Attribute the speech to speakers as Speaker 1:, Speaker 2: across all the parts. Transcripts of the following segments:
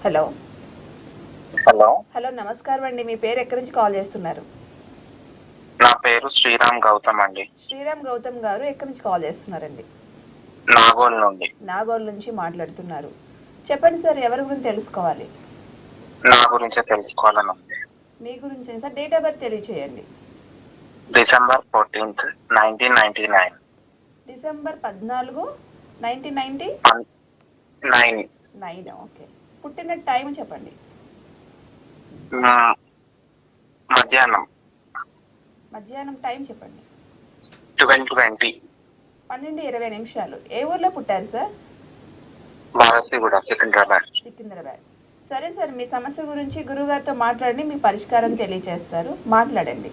Speaker 1: Hello.
Speaker 2: Hello,
Speaker 1: hello, నమస్కారం అండి. మీ పేరు ఎక్కడి నుంచి కాల్ చేస్తున్నారు?
Speaker 2: నా పేరు శ్రీరామ్ గౌతమ్ అండి.
Speaker 1: శ్రీరామ్ గౌతమ్ గారు ఎక్కడి నుంచి కాల్ చేస్తున్నారండి?
Speaker 2: నాగోల్ నుండి.
Speaker 1: నాగోల్ నుంచి మాట్లాడుతున్నారు. చెప్పండి సార్, ఎవరి గురించి తెలుసుకోవాలి?
Speaker 2: నా గురించే తెలుసుకోవాలని ఉంది.
Speaker 1: మీ గురించి సార్, డేట్ ఆఫ్ బర్త్ తెలియచేయండి.
Speaker 2: December 14th, 1999.
Speaker 1: డిసెంబర్ 14, 1999.
Speaker 2: 9.
Speaker 1: ఓకే. పుట్టిన టైం చెప్పండి.
Speaker 2: మధ్యాహ్నం
Speaker 1: మధ్యాహ్నం టైం చెప్పండి.
Speaker 2: 12:20.
Speaker 1: 12:20. ఏ ఊర్లో పుట్టారు సార్?
Speaker 2: బారసిగూడ, సికింద్రాబాద్.
Speaker 1: సికింద్రాబాద్. సరే సార్, మీ సమస్య గురించి గురువుగారితో మాట్లాడి మీ పరిష్కారం తెలియజేస్తారు. మాట్లాడండి.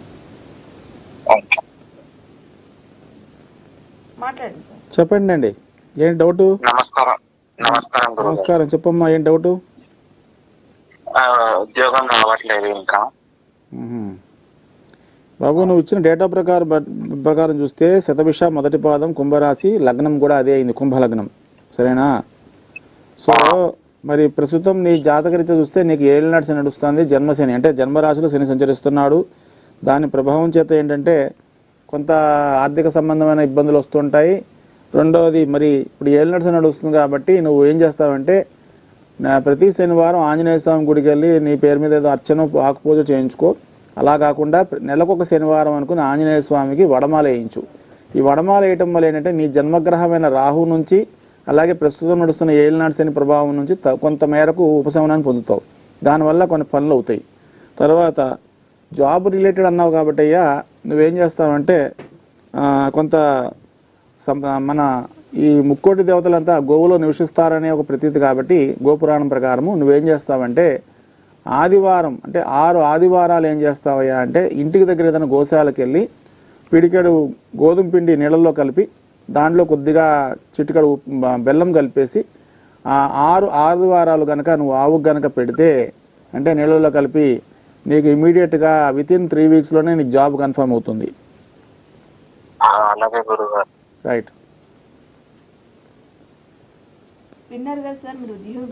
Speaker 1: మాట్లాడండి సార్.
Speaker 3: చెప్పండి అండి, ఏం డౌటు?
Speaker 2: నమస్కారం. నమస్కారం గురువు.
Speaker 3: నమస్కారం, చెప్పమ్మా, ఏం డౌటు?
Speaker 2: ఉద్యోగం రావట్లేదు ఇంకా.
Speaker 3: బాబు, నువ్వు ఇచ్చిన డేటా ప్రకారం చూస్తే శతభిష మొదటి పాదం కుంభరాశి, లగ్నం కూడా అదే అయింది, కుంభలగ్నం. సరేనా? సో మరి ప్రస్తుతం నీ జాతకరీత్యా చూస్తే నీకు ఏలినాటి శని నడుస్తుంది, జన్మశని అంటే జన్మరాశిలో శని సంచరిస్తున్నాడు. దాని ప్రభావం చేత ఏంటంటే కొంత ఆర్థిక సంబంధమైన ఇబ్బందులు వస్తుంటాయి. రెండవది, మరి ఇప్పుడు ఏలినాటి శని నడుస్తుంది కాబట్టి నువ్వు ఏం చేస్తావంటే ప్రతి శనివారం ఆంజనేయ స్వామి గుడికి వెళ్ళి నీ పేరు మీద ఏదో అర్చన ఆకుపూజ చేయించుకో. అలా కాకుండా నెలకొక శనివారం అనుకుని ఆంజనేయ స్వామికి వడమాల వేయించు. ఈ వడమాల వేయటం వల్ల ఏంటంటే నీ జన్మగ్రహమైన రాహు నుంచి అలాగే ప్రస్తుతం నడుస్తున్న ఏలినాటి శని ప్రభావం నుంచి కొంత మేరకు ఉపశమనాన్ని పొందుతావు. దానివల్ల కొన్ని పనులు అవుతాయి. తర్వాత జాబ్ రిలేటెడ్ అన్నావు కాబట్టి అయ్యా నువ్వేం చేస్తావంటే కొంత మన ఈ ముక్కోటి దేవతలంతా గోవులో నివసిస్తారనే ఒక ప్రతీతి కాబట్టి గోపురాణం ప్రకారము నువ్వేం చేస్తావంటే ఆదివారం అంటే 6 ఆదివారాలు ఏం చేస్తావయ్యా అంటే ఇంటికి దగ్గర ఏదైనా గోశాలకు వెళ్ళి పిడికెడు గోధుమ పిండి నీళ్ళల్లో కలిపి దాంట్లో కొద్దిగా చిటికెడు బెల్లం కలిపేసి 6 ఆదివారాలు కనుక నువ్వు ఆవుకు కనుక పెడితే అంటే నీళ్ళల్లో కలిపి నీకు ఇమీడియట్గా వితిన్ 3 వీక్స్లోనే నీకు జాబ్ కన్ఫర్మ్ అవుతుంది.
Speaker 2: అలాగే గురువు.
Speaker 3: రైట్.
Speaker 1: విన్నారు కదా సార్, మీరు ఉద్యోగం